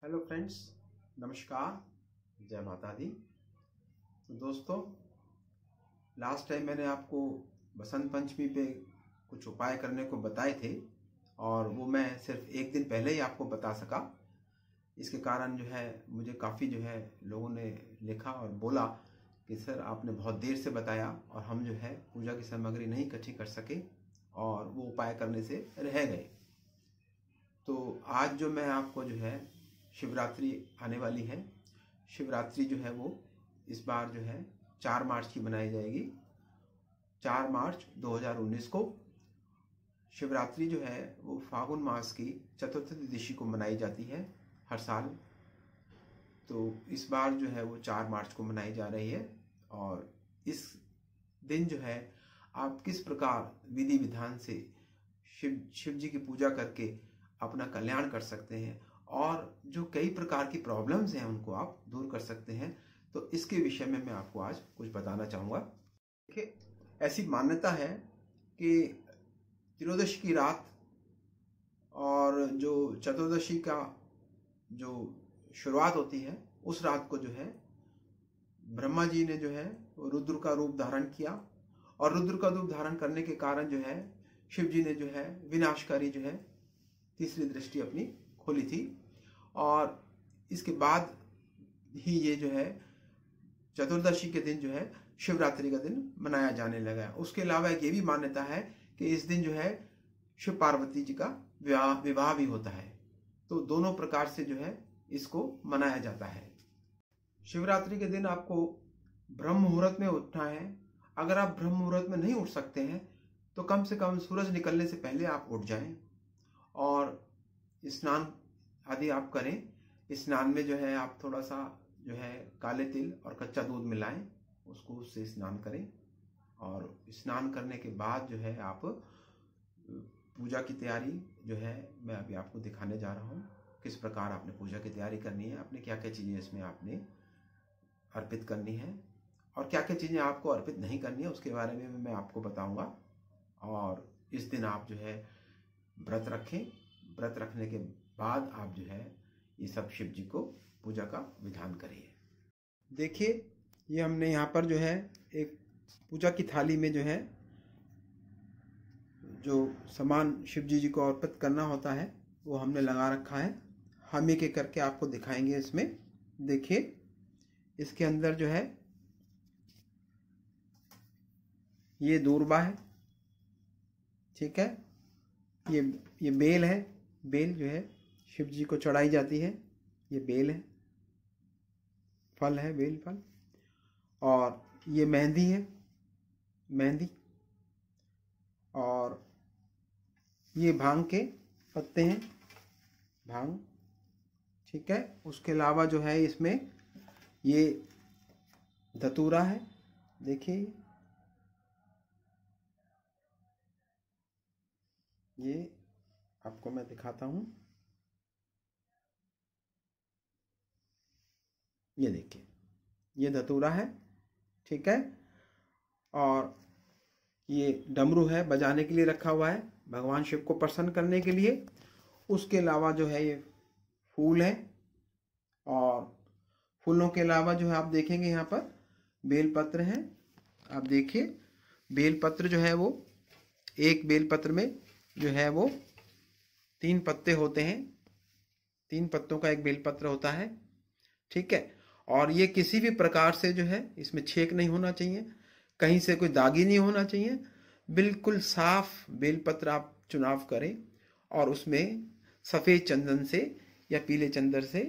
Hello friends, नमस्कार, जय माता दी। तो दोस्तों, लास्ट टाइम मैंने आपको बसंत पंचमी पे कुछ उपाय करने को बताए थे और वो मैं सिर्फ एक दिन पहले ही आपको बता सका। इसके कारण मुझे काफ़ी लोगों ने लिखा और बोला कि सर आपने बहुत देर से बताया और हम पूजा की सामग्री नहीं इकट्ठी कर सके और वो उपाय करने से रह गए। तो आज जो मैं आपको शिवरात्रि आने वाली है। शिवरात्रि वो इस बार 4 मार्च की मनाई जाएगी। 4 मार्च 2019 को शिवरात्रि वो फागुन मास की चतुर्थी को मनाई जाती है हर साल। तो इस बार वो 4 मार्च को मनाई जा रही है और इस दिन आप किस प्रकार विधि विधान से शिव जी की पूजा करके अपना कल्याण कर सकते हैं और जो कई प्रकार की प्रॉब्लम्स हैं उनको आप दूर कर सकते हैं। तो इसके विषय में मैं आपको आज कुछ बताना चाहूँगा। देखिए, ऐसी मान्यता है कि त्रयोदशी की रात और जो चतुर्दशी का जो शुरुआत होती है उस रात को ब्रह्मा जी ने रुद्र का रूप धारण किया और रुद्र का रूप धारण करने के कारण शिव जी ने विनाशकारी तीसरी दृष्टि अपनी खोली थी और इसके बाद ही ये चतुर्दशी के दिन शिवरात्रि का दिन मनाया जाने लगा। उसके अलावा एक ये भी मान्यता है कि इस दिन शिव पार्वती जी का विवाह भी होता है। तो दोनों प्रकार से इसको मनाया जाता है। शिवरात्रि के दिन आपको ब्रह्म मुहूर्त में उठना है। अगर आप ब्रह्म मुहूर्त में नहीं उठ सकते हैं तो कम से कम सूरज निकलने से पहले आप उठ जाएं और स्नान आदि आप करें। स्नान में आप थोड़ा सा काले तिल और कच्चा दूध मिलाएं, उससे स्नान करें और स्नान करने के बाद आप पूजा की तैयारी मैं अभी आपको दिखाने जा रहा हूँ। किस प्रकार आपने पूजा की तैयारी करनी है, आपने क्या क्या चीज़ें इसमें आपने अर्पित करनी है और क्या क्या चीज़ें आपको अर्पित नहीं करनी है उसके बारे में मैं आपको बताऊंगा। और इस दिन आप व्रत रखें। व्रत रखने के बाद आप ये सब शिव जी को पूजा का विधान करिए। देखिए, ये हमने यहाँ पर एक पूजा की थाली में जो सामान शिव जी को अर्पित करना होता है वो हमने लगा रखा है। हम एक एक करके आपको दिखाएंगे। इसमें देखिए, इसके अंदर ये दूर्बा है, ठीक है। ये बेल है। बेल शिव जी को चढ़ाई जाती है। ये बेल है, फल है, बेल फल। और ये मेहंदी है, मेहंदी। और ये भांग के पत्ते हैं, भांग, ठीक है। उसके अलावा इसमें ये धतूरा है। देखिए, ये आपको मैं दिखाता हूँ। ये देखिए, ये धतूरा है, ठीक है। और ये डमरू है, बजाने के लिए रखा हुआ है, भगवान शिव को प्रसन्न करने के लिए। उसके अलावा ये फूल है और फूलों के अलावा आप देखेंगे यहाँ पर बेलपत्र है। आप देखिए, बेलपत्र वो एक बेलपत्र में वो 3 पत्ते होते हैं। 3 पत्तों का एक बेलपत्र होता है, ठीक है। और ये किसी भी प्रकार से इसमें छेक नहीं होना चाहिए, कहीं से कोई दागी नहीं होना चाहिए। बिल्कुल साफ बेलपत्र आप चुनाव करें और उसमें सफ़ेद चंदन से या पीले चंदन से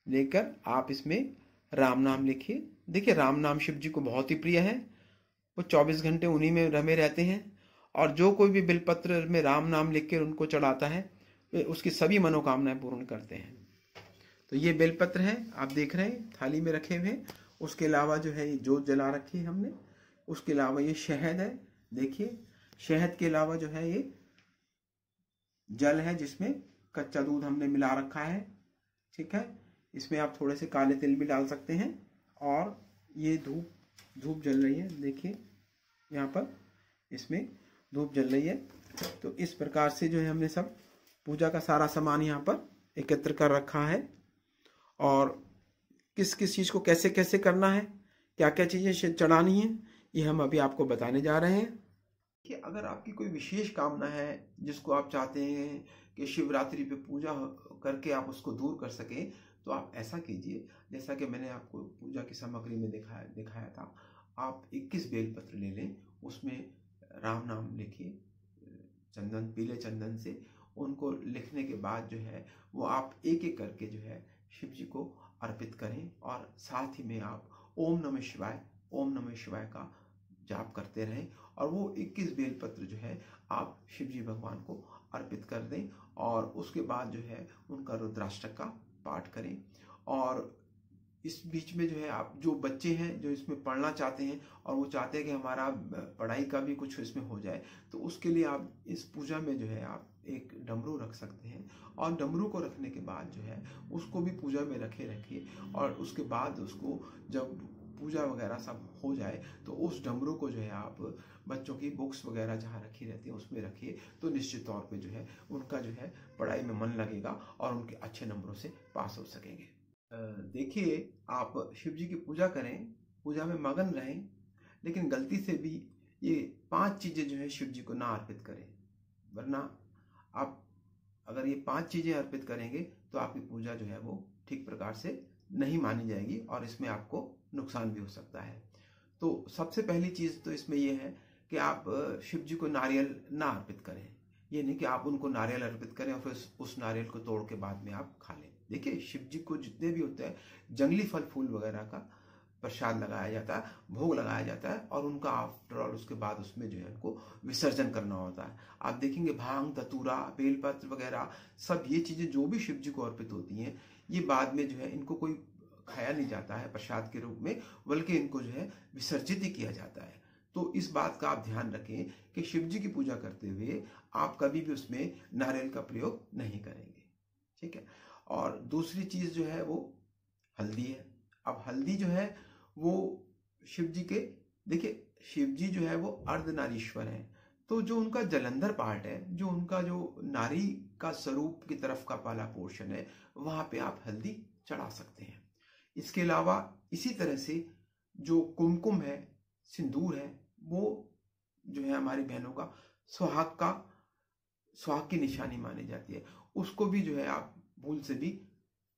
लेकर आप इसमें राम नाम लिखिए। देखिए, राम नाम शिव जी को बहुत ही प्रिय है। वो 24 घंटे उन्हीं में रमे रहते हैं और जो कोई भी बेलपत्र में राम नाम लिख कर उनको चढ़ाता है वे उसकी सभी मनोकामनाएं पूर्ण करते हैं। तो ये बेलपत्र है, आप देख रहे हैं थाली में रखे हुए। उसके अलावा ये जोत जला रखी है हमने। उसके अलावा ये शहद है। देखिए, शहद के अलावा ये जल है जिसमें कच्चा दूध हमने मिला रखा है, ठीक है। इसमें आप थोड़े से काले तिल भी डाल सकते हैं। और ये धूप जल रही है। देखिए, यहाँ पर इसमें धूप जल रही है। तो इस प्रकार से हमने सब पूजा का सारा सामान यहाँ पर एकत्र कर रखा है। और किस किस चीज़ को कैसे कैसे करना है, क्या क्या चीज़ें चढ़ानी है, ये हम अभी आपको बताने जा रहे हैं। कि अगर आपकी कोई विशेष कामना है जिसको आप चाहते हैं कि शिवरात्रि पे पूजा करके आप उसको दूर कर सकें, तो आप ऐसा कीजिए जैसा कि मैंने आपको पूजा की सामग्री में दिखाया था। आप 21 बेलपत्र ले लें, उसमें राम नाम लिखिए चंदन, पीले चंदन से। उनको लिखने के बाद जो है वो आप एक एक करके जो है शिव जी को अर्पित करें, और साथ ही में आप ओम नमः शिवाय का जाप करते रहें। और वो 21 बेलपत्र जो है आप शिव जी भगवान को अर्पित कर दें, और उसके बाद जो है उनका रुद्राष्टक का पाठ करें। और इस बीच में जो है आप जो बच्चे हैं जो इसमें पढ़ना चाहते हैं और वो चाहते हैं कि हमारा पढ़ाई का भी कुछ इसमें हो जाए, तो उसके लिए आप इस पूजा में जो है आप एक डमरू रख सकते हैं। और डमरू को रखने के बाद जो है उसको भी पूजा में रखिए, और उसके बाद उसको जब पूजा वगैरह सब हो जाए तो उस डमरू को जो है आप बच्चों की बुक्स वगैरह जहाँ रखी रहती है उसमें रखिए, तो निश्चित तौर पे जो है उनका जो है पढ़ाई में मन लगेगा और उनके अच्छे नंबरों से पास हो सकेंगे। देखिए, आप शिव जी की पूजा करें, पूजा में मगन रहें, लेकिन गलती से भी ये 5 चीज़ें जो है शिव जी को ना अर्पित करें, वरना आप अगर ये 5 चीज़ें अर्पित करेंगे तो आपकी पूजा जो है वो ठीक प्रकार से नहीं मानी जाएगी और इसमें आपको नुकसान भी हो सकता है। तो सबसे पहली चीज़ तो इसमें ये है कि आप शिव जी को नारियल ना अर्पित करें। ये नहीं कि आप उनको नारियल अर्पित करें और फिर उस नारियल को तोड़ के बाद में आप खा लें। देखिए, शिव जी को जितने भी होते हैं जंगली फल फूल वगैरह का प्रसाद लगाया जाता है, भोग लगाया जाता है, और उनका आफ्टर ऑल उसके बाद उसमें जो है उनको विसर्जन करना होता है। आप देखेंगे भांग, धतूरा, बेलपत्र वगैरह सब ये चीज़ें जो भी शिव जी को अर्पित होती हैं, ये बाद में जो है इनको कोई खाया नहीं जाता है प्रसाद के रूप में, बल्कि इनको जो है विसर्जित ही किया जाता है। तो इस बात का आप ध्यान रखें कि शिव जी की पूजा करते हुए आप कभी भी उसमें नारियल का प्रयोग नहीं करेंगे, ठीक है। और दूसरी चीज़ जो है वो हल्दी है। अब हल्दी जो है वो शिव जी के, देखिए शिव जी जो है वो अर्धनारीश्वर हैं, तो जो उनका जलंधर पार्ट है, जो उनका जो नारी का स्वरूप की तरफ का वाला पोर्शन है, वहाँ पे आप हल्दी चढ़ा सकते हैं। इसके अलावा इसी तरह से जो कुमकुम है, सिंदूर है, वो जो है हमारी बहनों का सुहाग की निशानी मानी जाती है, उसको भी जो है आप भूल से भी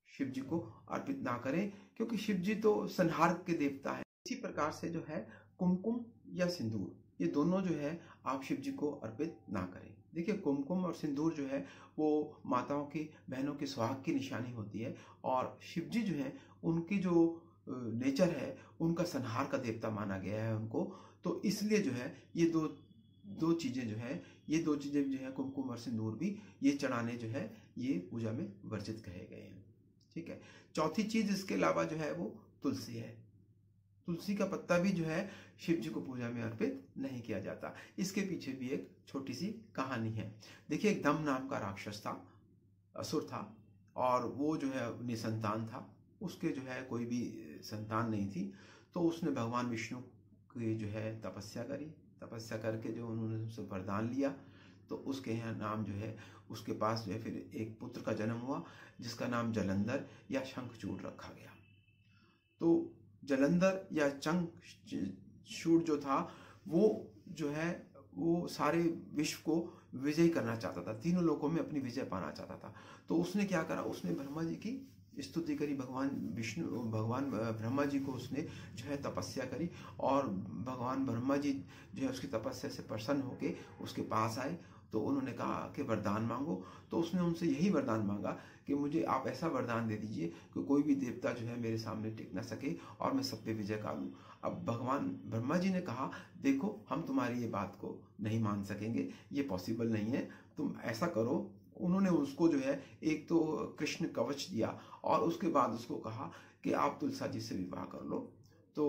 शिव जी को अर्पित ना करें, क्योंकि शिव जी तो संहार के देवता है। इसी प्रकार से जो है कुमकुम या सिंदूर, ये दोनों जो है आप शिव जी को अर्पित ना करें। देखिए, कुमकुम और सिंदूर जो है वो माताओं की, बहनों की सुहाग की निशानी होती है, और शिव जी जो है उनकी जो नेचर है, उनका संहार का देवता माना गया है उनको। तो इसलिए जो है ये दो चीज़ें जो है, ये दो चीज़ें जो है कुमकुम और सिंदूर भी, ये चढ़ाने जो है ये पूजा में वर्जित कहे गए हैं, ठीक है। चौथी चीज इसके अलावा जो है वो तुलसी है। तुलसी का पत्ता भी जो है शिव जी को पूजा में अर्पित नहीं किया जाता। इसके पीछे भी एक छोटी सी कहानी है। देखिए, एक दम नाम का राक्षस था, असुर था, और वो जो है निसंतान था। उसके जो है कोई भी संतान नहीं थी, तो उसने भगवान विष्णु की जो है तपस्या करी। तपस्या करके जो उन्होंने उनसे वरदान लिया, तो उसके यहाँ नाम जो है, उसके पास जो है फिर एक पुत्र का जन्म हुआ जिसका नाम जलंधर या शंखचूड़ रखा गया। तो जलंधर या शंखचूड़ जो था वो जो है वो सारे विश्व को विजय करना चाहता था, तीनों लोकों में अपनी विजय पाना चाहता था। तो उसने क्या करा, उसने ब्रह्मा जी की स्तुति करी, भगवान ब्रह्मा जी को उसने जो है तपस्या करी, और भगवान ब्रह्मा जी जो है उसकी तपस्या से प्रसन्न होके उसके पास आए। तो उन्होंने कहा कि वरदान मांगो। तो उसने उनसे यही वरदान मांगा कि मुझे आप ऐसा वरदान दे दीजिए कि कोई भी देवता जो है मेरे सामने टिक ना सके और मैं सब पे विजय कर लूँ। अब भगवान ब्रह्मा जी ने कहा, देखो हम तुम्हारी ये बात को नहीं मान सकेंगे, ये पॉसिबल नहीं है, तुम ऐसा करो। उन्होंने उसको जो है एक तो कृष्ण कवच दिया, और उसके बाद उसको कहा कि आप तुलसा जी से विवाह कर लो। तो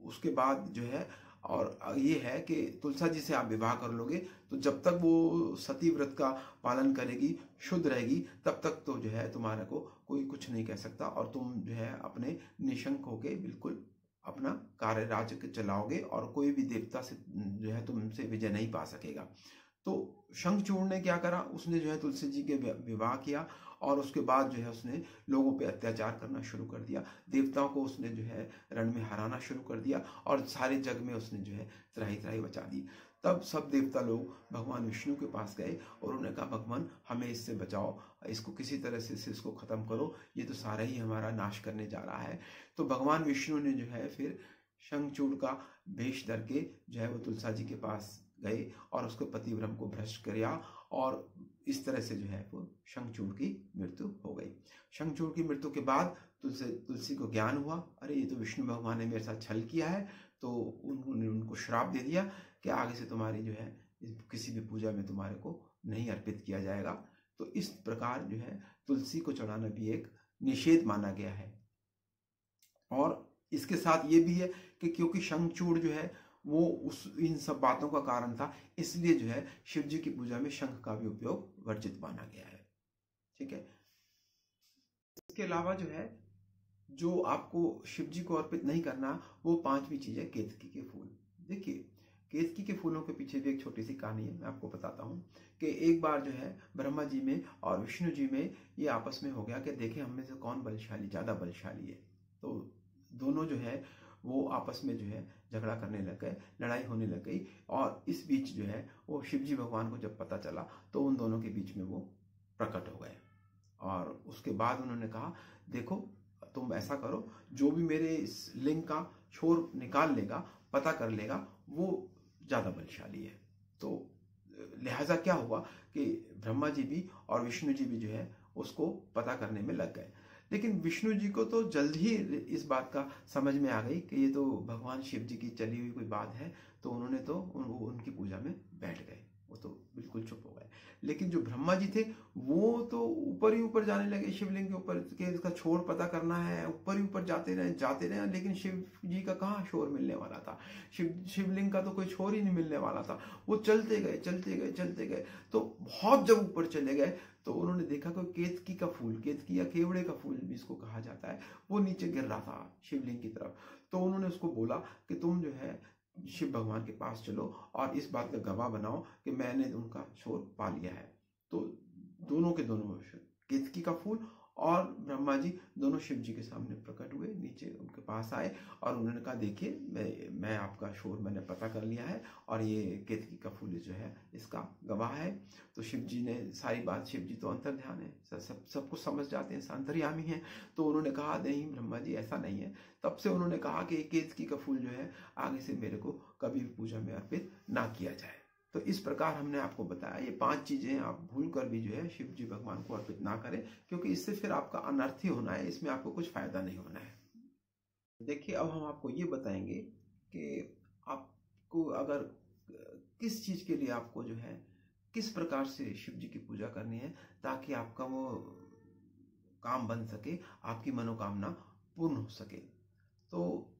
उसके बाद जो है, और ये है कि तुलसा जी से आप विवाह कर लोगे तो जब तक वो सती व्रत का पालन करेगी, शुद्ध रहेगी, तब तक तो जो है तुम्हारे को कोई कुछ नहीं कह सकता, और तुम जो है अपने निशंक होके बिल्कुल अपना कार्य राज्य चलाओगे, और कोई भी देवता से जो है तुमसे विजय नहीं पा सकेगा। तो शंखचूड़ ने क्या करा, उसने जो है तुलसी जी के विवाह किया और उसके बाद जो है उसने लोगों पे अत्याचार करना शुरू कर दिया। देवताओं को उसने जो है रण में हराना शुरू कर दिया और सारे जग में उसने जो है त्राही त्राही बचा दी। तब सब देवता लोग भगवान विष्णु के पास गए और उन्होंने कहा, भगवान हमें इससे बचाओ, इसको किसी तरह से इसको खत्म करो, ये तो सारा ही हमारा नाश करने जा रहा है। तो भगवान विष्णु ने जो है फिर शंखचूड़ का वेश धर के जो है वो तुलसा जी के पास गए और उसके पतिव्रम को भ्रष्ट किया और इस तरह से जो है वो शंखचूड़ की मृत्यु हो गई। शंखचूड़ की मृत्यु के बाद तुलसी को ज्ञान हुआ, अरे ये तो विष्णु भगवान ने मेरे साथ छल किया है। तो उन्होंने उनको श्राप दे दिया कि आगे से तुम्हारी जो है किसी भी पूजा में तुम्हारे को नहीं अर्पित किया जाएगा। तो इस प्रकार जो है तुलसी को चढ़ाना भी एक निषेध माना गया है। और इसके साथ ये भी है कि क्योंकि शंखचूड़ जो है वो इन सब बातों का कारण था, इसलिए जो है शिव जी की पूजा में शंख का भी उपयोग वर्जित माना गया है। ठीक है। इसके अलावा जो है जो आपको शिव जी को अर्पित नहीं करना, वो पांचवी चीज है केतकी के फूल। देखिए, केतकी के फूलों के पीछे भी एक छोटी सी कहानी है, मैं आपको बताता हूँ कि एक बार जो है ब्रह्मा जी में और विष्णु जी में ये आपस में हो गया कि देखें हम में से कौन बलशाली, ज्यादा बलशाली है। तो दोनों जो है वो आपस में जो है झगड़ा करने लग गए, लड़ाई होने लग गई। और इस बीच जो है वो शिव जी भगवान को जब पता चला तो उन दोनों के बीच में वो प्रकट हो गए और उसके बाद उन्होंने कहा, देखो तुम ऐसा करो, जो भी मेरे इस लिंग का छोर निकाल लेगा, पता कर लेगा, वो ज्यादा बलशाली है। तो लिहाजा क्या हुआ कि ब्रह्मा जी भी और विष्णु जी भी जो है उसको पता करने में लग गए। लेकिन विष्णु जी को तो जल्द ही इस बात का समझ में आ गई कि ये तो भगवान शिव जी की चली हुई कोई बात है। तो उन्होंने तो उनकी पूजा में बैठ गए, वो तो बिल्कुल चुप हो गए। लेकिन जो ब्रह्मा जी थे वो तो ऊपर ही ऊपर जाने लगे शिवलिंग के ऊपर के इसका छोर पता करना है, ऊपर ही ऊपर जाते रहे। लेकिन शिव जी का कहाँ छोर मिलने वाला था, शिवलिंग का तो कोई छोर ही नहीं मिलने वाला था। वो चलते गए। तो बहुत जब ऊपर चले गए तो उन्होंने देखा कि केतकी का फूल, केतकी या केवड़े का फूल भी इसको कहा जाता है, वो नीचे गिर रहा था शिवलिंग की तरफ। तो उन्होंने उसको बोला कि तुम जो है शिव भगवान के पास चलो और इस बात का गवाह बनाओ कि मैंने उनका छोर पा लिया है। तो दोनों के दोनों, केतकी का फूल और ब्रह्मा जी दोनों शिव जी के सामने प्रकट हुए, नीचे उनके पास आए और उन्होंने कहा, देखिए मैं आपका छोर मैंने पता कर लिया है और ये केतकी का फूल जो है इसका गवाह है। तो शिव जी ने सारी बात, शिव जी तो अंतर्ध्यान है, सब कुछ समझ जाते हैं, अंतर्यामी हैं। तो उन्होंने कहा, नहीं ब्रह्मा जी ऐसा नहीं है। तब से उन्होंने कहा कि केतकी का फूल जो है आगे से मेरे को कभी भी पूजा में अर्पित ना किया जाए। तो इस प्रकार हमने आपको बताया ये 5 चीजें आप भूल कर भी जो है शिव जी भगवान को अर्पित ना करें, क्योंकि इससे फिर आपका अनर्थ ही होना है, इसमें आपको कुछ फायदा नहीं होना है। देखिए, अब हम आपको ये बताएंगे कि आपको अगर किस चीज के लिए आपको जो है किस प्रकार से शिव जी की पूजा करनी है ताकि आपका वो काम बन सके, आपकी मनोकामना पूर्ण हो सके। तो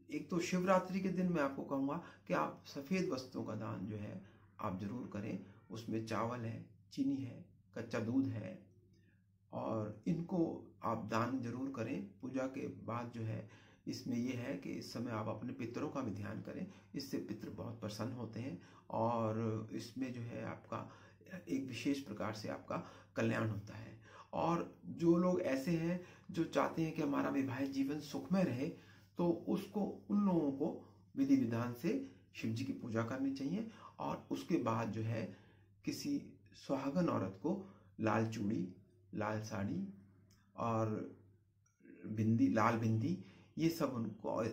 एक तो शिवरात्रि के दिन मैं आपको कहूँगा कि आप सफ़ेद वस्तुओं का दान जो है आप जरूर करें। उसमें चावल है, चीनी है, कच्चा दूध है और इनको आप दान जरूर करें। पूजा के बाद जो है इसमें यह है कि इस समय आप अपने पितरों का भी ध्यान करें, इससे पितर बहुत प्रसन्न होते हैं और इसमें जो है आपका एक विशेष प्रकार से आपका कल्याण होता है। और जो लोग ऐसे हैं जो चाहते हैं कि हमारा वैवाहिक जीवन सुखमय रहे, तो उसको उन लोगों को विधि विधान से शिव जी की पूजा करनी चाहिए। और उसके बाद जो है किसी सुहागन औरत को लाल चूड़ी, लाल साड़ी और बिंदी, लाल बिंदी, ये सब उनको,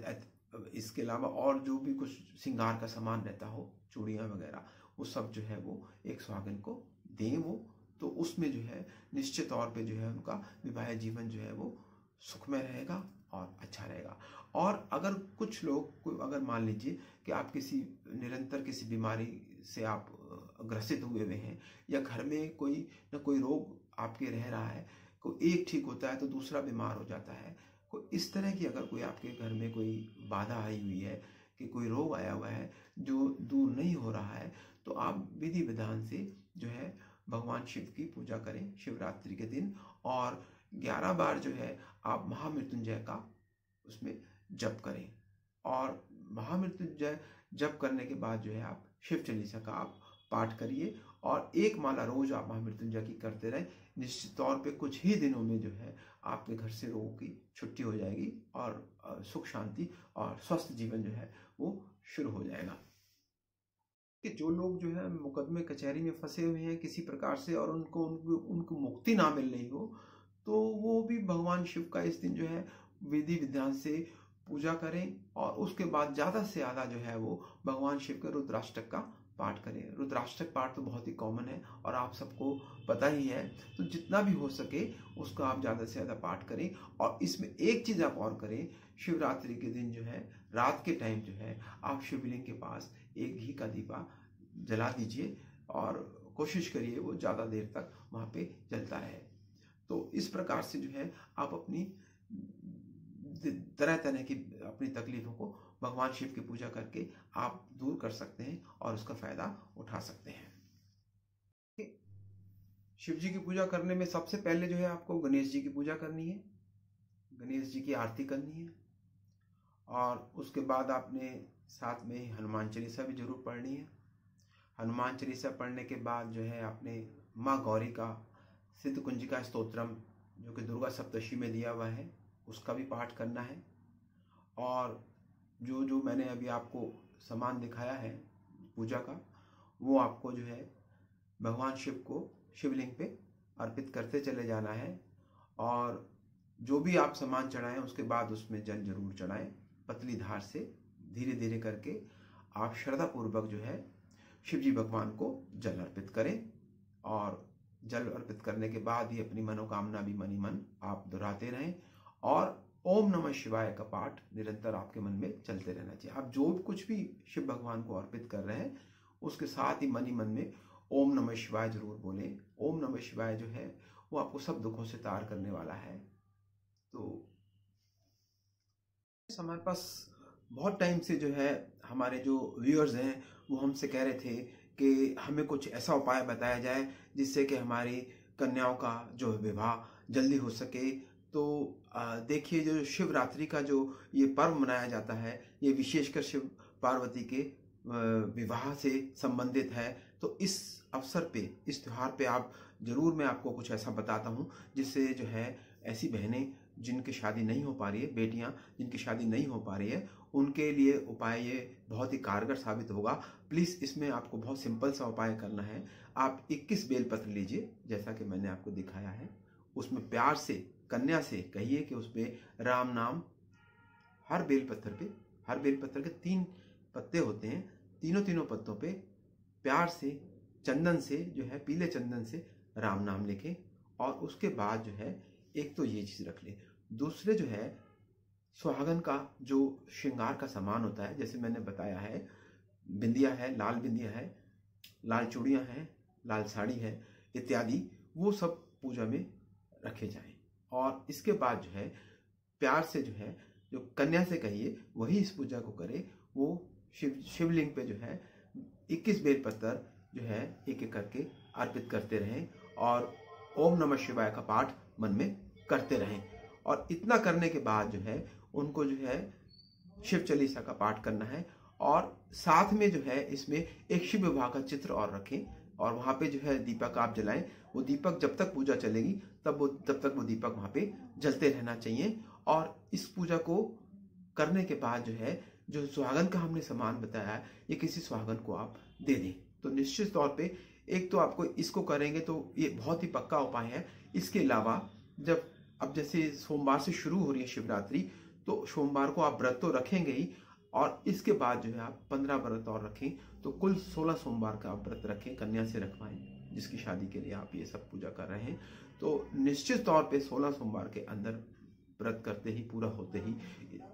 इसके अलावा और जो भी कुछ श्रृंगार का सामान रहता हो, चूड़ियाँ वगैरह, वो सब जो है वो एक सुहागन को दें। वो तो उसमें जो है निश्चित तौर पे जो है उनका विवाह जीवन जो है वो सुखमय रहेगा और अच्छा रहेगा। और अगर कुछ लोग, अगर मान लीजिए कि आप किसी निरंतर किसी बीमारी से आप ग्रसित हुए हैं या घर में कोई न कोई रोग आपके रह रहा है, कोई एक ठीक होता है तो दूसरा बीमार हो जाता है, कोई इस तरह की अगर कोई आपके घर में कोई बाधा आई हुई है कि कोई रोग आया हुआ है जो दूर नहीं हो रहा है, तो आप विधि विधान से जो है भगवान शिव की पूजा करें शिवरात्रि के दिन। और 11 बार जो है आप महामृत्युंजय का उसमें जप करें। और महामृत्युंजय जप करने के बाद जो है आप शिव चालीसा का आप पाठ करिए और एक माला रोज आप महामृत्युंजय की करते रहें। निश्चित तौर पे कुछ ही दिनों में जो है आपके घर से रोगों की छुट्टी हो जाएगी और सुख शांति और स्वस्थ जीवन जो है वो शुरू हो जाएगा। कि जो लोग जो है मुकदमे कचहरी में फंसे हुए हैं किसी प्रकार से और उनको मुक्ति ना मिल रही हो, तो वो भी भगवान शिव का इस दिन जो है विधि विधान से पूजा करें और उसके बाद ज़्यादा से ज़्यादा जो है वो भगवान शिव के रुद्राष्टक का पाठ करें। रुद्राष्टक पाठ तो बहुत ही कॉमन है और आप सबको पता ही है, तो जितना भी हो सके उसका आप ज़्यादा से ज़्यादा पाठ करें। और इसमें एक चीज़ आप और करें, शिवरात्रि के दिन जो है रात के टाइम जो है आप शिवलिंग के पास एक घी का दीपा जला दीजिए और कोशिश करिए वो ज़्यादा देर तक वहाँ पे जलता रहे। तो इस प्रकार से जो है आप अपनी तरह तरह की अपनी तकलीफों को भगवान शिव की पूजा करके आप दूर कर सकते हैं और उसका फायदा उठा सकते हैं। शिव जी की पूजा करने में सबसे पहले जो है आपको गणेश जी की पूजा करनी है, गणेश जी की आरती करनी है और उसके बाद आपने साथ में हनुमान चालीसा भी जरूर पढ़नी है। हनुमान चालीसा पढ़ने के बाद जो है आपने माँ गौरी का सिद्ध कुंजिका स्तोत्रम जो कि दुर्गा सप्तशी में दिया हुआ है उसका भी पाठ करना है। और जो जो मैंने अभी आपको सामान दिखाया है पूजा का, वो आपको जो है भगवान शिव को शिवलिंग पे अर्पित करते चले जाना है। और जो भी आप सामान चढ़ाएं उसके बाद उसमें जल जरूर चढ़ाएं, पतली धार से धीरे धीरे करके आप श्रद्धापूर्वक जो है शिव जी भगवान को जल अर्पित करें। और जल अर्पित करने के बाद ही अपनी मनोकामना भी मन ही मन आप दोहराते रहें और ओम नमः शिवाय का पाठ निरंतर आपके मन में चलते रहना चाहिए। आप जो कुछ भी शिव भगवान को अर्पित कर रहे हैं उसके साथ ही मन में ओम नमः शिवाय जरूर बोलें। ओम नमः शिवाय जो है वो आपको सब दुखों से तार करने वाला है। तो हमारे पास बहुत टाइम से जो है हमारे जो व्यूअर्स हैं वो हमसे कह रहे थे कि हमें कुछ ऐसा उपाय बताया जाए जिससे कि हमारी कन्याओं का जो विवाह जल्दी हो सके। तो देखिए, जो शिवरात्रि का जो ये पर्व मनाया जाता है ये विशेषकर शिव पार्वती के विवाह से संबंधित है। तो इस अवसर पे, इस त्योहार पे आप जरूर, मैं आपको कुछ ऐसा बताता हूँ जिससे जो है ऐसी बहनें जिनकी शादी नहीं हो पा रही है, बेटियां जिनकी शादी नहीं हो पा रही है, उनके लिए उपाय ये बहुत ही कारगर साबित होगा। प्लीज़ इसमें आपको बहुत सिंपल सा उपाय करना है। आप 21 बेलपत्र लीजिए जैसा कि मैंने आपको दिखाया है, उसमें प्यार से कन्या से कहिए कि उसमें राम नाम, हर बेलपत्र के 3 पत्ते होते हैं, तीनों पत्तों पे प्यार से चंदन से जो है, पीले चंदन से राम नाम लिखें। और उसके बाद जो है एक तो ये चीज़ रख लें। दूसरे जो है सुहागन का जो श्रृंगार का सामान होता है, जैसे मैंने बताया है, बिंदिया है, लाल बिंदिया है, लाल चूड़ियाँ हैं, लाल साड़ी है इत्यादि, वो सब पूजा में रखे जाएं। और इसके बाद जो है प्यार से जो है, जो कन्या से कहिए वही इस पूजा को करे। वो शिवलिंग पे जो है 21 बेलपत्र जो है एक एक करके अर्पित करते रहें और ओम नमः शिवाय का पाठ मन में करते रहें। और इतना करने के बाद जो है उनको जो है शिव चालीसा का पाठ करना है। और साथ में जो है इसमें एक शिव विवाह का चित्र और रखें और वहाँ पे जो है दीपक आप जलाएं। वो दीपक जब तक पूजा चलेगी तब तक वो दीपक वहाँ पे जलते रहना चाहिए। और इस पूजा को करने के बाद जो है जो सुहागन का हमने सामान बताया है, ये किसी सुहागन को आप दे दें। तो निश्चित तौर पे एक तो आपको इसको करेंगे तो ये बहुत ही पक्का उपाय है। इसके अलावा जब अब जैसे सोमवार से शुरू हो रही है शिवरात्रि, तो सोमवार को आप व्रत तो रखेंगे ही, और इसके बाद जो है आप 15 व्रत और रखें, तो कुल 16 सोमवार का आप व्रत रखें। कन्या से रखवाएं जिसकी शादी के लिए आप ये सब पूजा कर रहे हैं। तो निश्चित तौर पे 16 सोमवार के अंदर व्रत करते ही, पूरा होते ही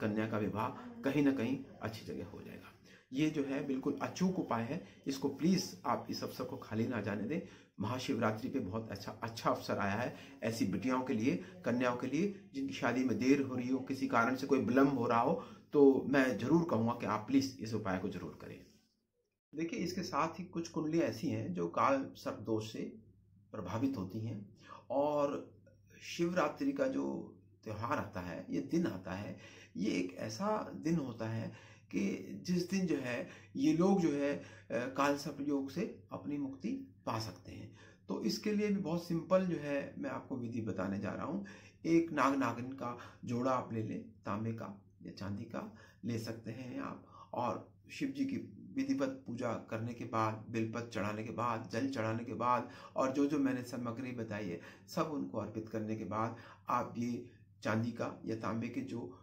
कन्या का विवाह कहीं ना कहीं अच्छी जगह हो जाएगा। ये जो है बिल्कुल अचूक उपाय है, इसको प्लीज़ आप इस अवसर को खाली ना जाने दें। महाशिवरात्रि पे बहुत अच्छा अवसर आया है ऐसी बिटियाओं के लिए, कन्याओं के लिए जिनकी शादी में देर हो रही हो, किसी कारण से कोई विलम्ब हो रहा हो, तो मैं जरूर कहूँगा कि आप प्लीज़ इस उपाय को जरूर करें। देखिए, इसके साथ ही कुछ कुंडलियाँ ऐसी हैं जो काल सर्प दोष से प्रभावित होती हैं। और शिवरात्रि का जो त्यौहार आता है, ये दिन आता है, ये एक ऐसा दिन होता है कि जिस दिन जो है ये लोग जो है काल सर्प योग से अपनी मुक्ति पा सकते हैं। तो इसके लिए भी बहुत सिंपल जो है मैं आपको विधि बताने जा रहा हूँ। एक नाग नागिन का जोड़ा आप ले लें, तांबे का या चांदी का ले सकते हैं आप, और शिव जी की विधिवत पूजा करने के बाद, बेलपत्र चढ़ाने के बाद, जल चढ़ाने के बाद, और जो जो मैंने सामग्री बताई है सब उनको अर्पित करने के बाद आप ये चांदी का या तांबे के जो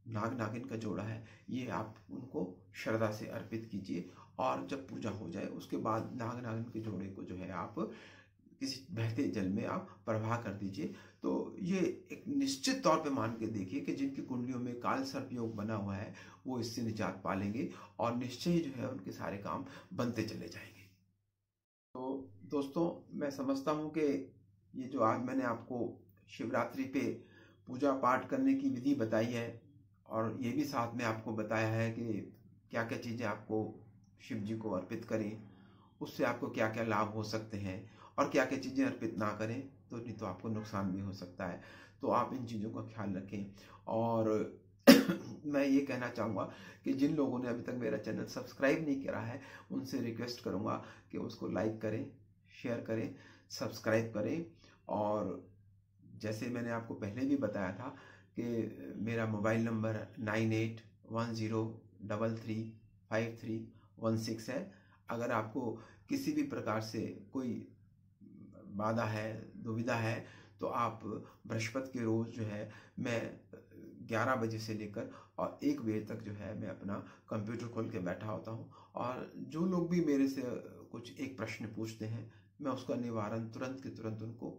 नाग नागिन का जोड़ा है ये आप उनको श्रद्धा से अर्पित कीजिए। और जब पूजा हो जाए उसके बाद नाग नागिन के जोड़े को जो है आप किसी बहते जल में आप प्रवाह कर दीजिए। तो ये एक निश्चित तौर पे मान के देखिए कि जिनकी कुंडलियों में काल सर्प योग बना हुआ है वो इससे निजात पा लेंगे और निश्चय ही जो है उनके सारे काम बनते चले जाएंगे। तो दोस्तों, मैं समझता हूँ कि ये जो आज मैंने आपको शिवरात्रि पे पूजा पाठ करने की विधि बताई है, और ये भी साथ में आपको बताया है कि क्या क्या चीज़ें आपको शिव जी को अर्पित करें, उससे आपको क्या क्या लाभ हो सकते हैं, और क्या क्या चीज़ें अर्पित ना करें तो नहीं तो आपको नुकसान भी हो सकता है। तो आप इन चीज़ों का ख्याल रखें। और मैं ये कहना चाहूँगा कि जिन लोगों ने अभी तक मेरा चैनल सब्सक्राइब नहीं करा है उनसे रिक्वेस्ट करूँगा कि उसको लाइक करें, शेयर करें, सब्सक्राइब करें। और जैसे मैंने आपको पहले भी बताया था कि मेरा मोबाइल नंबर 9810335316 है। अगर आपको किसी भी प्रकार से कोई बाधा है, दुविधा है, तो आप बृहस्पति के रोज़ जो है मैं 11 बजे से लेकर और 1 बजे तक जो है मैं अपना कंप्यूटर खोल के बैठा होता हूँ, और जो लोग भी मेरे से कुछ एक प्रश्न पूछते हैं मैं उसका निवारण तुरंत के तुरंत उनको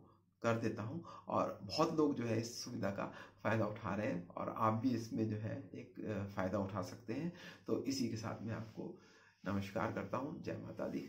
कर देता हूँ। और बहुत लोग जो है इस सुविधा का फ़ायदा उठा रहे हैं, और आप भी इसमें जो है एक फ़ायदा उठा सकते हैं। तो इसी के साथ मैं आपको नमस्कार करता हूँ। जय माता दी।